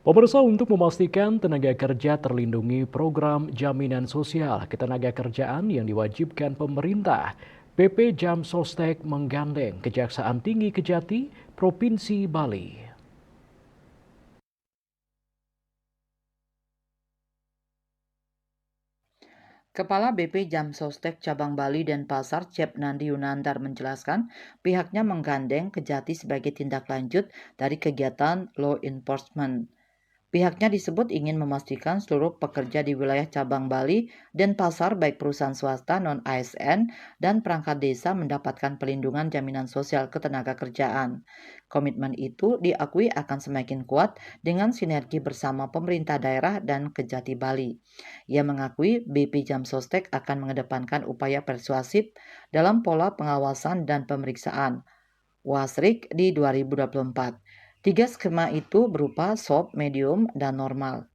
Pemirsa, untuk memastikan tenaga kerja terlindungi program jaminan sosial ketenagakerjaan yang diwajibkan pemerintah, PP Jam Sostek menggandeng Kejaksaan Tinggi Kejati, Provinsi Bali. Kepala BP Jam Sostek Cabang Bali dan Pasar Cep Nandi Yunandar menjelaskan pihaknya menggandeng Kejati sebagai tindak lanjut dari kegiatan law enforcement. Pihaknya disebut ingin memastikan seluruh pekerja di wilayah cabang Bali dan pasar baik perusahaan swasta non-ASN dan perangkat desa mendapatkan pelindungan jaminan sosial ketenagakerjaan. Komitmen itu diakui akan semakin kuat dengan sinergi bersama pemerintah daerah dan Kejati Bali. Ia mengakui BP Jam Sostek akan mengedepankan upaya persuasif dalam pola pengawasan dan pemeriksaan Wasrik di 2024. Tiga skema itu berupa soft, medium, dan normal.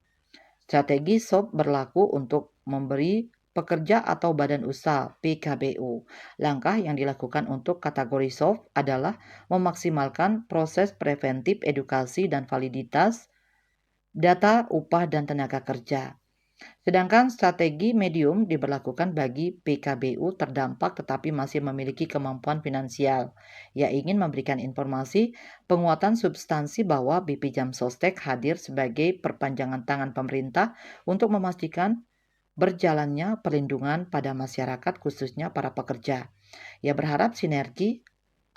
Strategi soft berlaku untuk memberi pekerja atau badan usaha (PKBU). Langkah yang dilakukan untuk kategori soft adalah memaksimalkan proses preventif edukasi dan validitas data upah dan tenaga kerja. Sedangkan strategi medium diberlakukan bagi PKBU terdampak tetapi masih memiliki kemampuan finansial. Ia ingin memberikan informasi penguatan substansi bahwa BP Jam Sostek hadir sebagai perpanjangan tangan pemerintah untuk memastikan berjalannya perlindungan pada masyarakat khususnya para pekerja. Ia berharap sinergi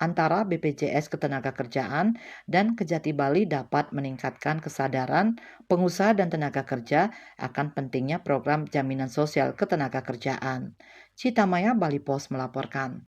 antara BPJS Ketenagakerjaan dan Kejati Bali dapat meningkatkan kesadaran pengusaha dan tenaga kerja akan pentingnya program jaminan sosial ketenagakerjaan. Citamaya Bali Pos melaporkan.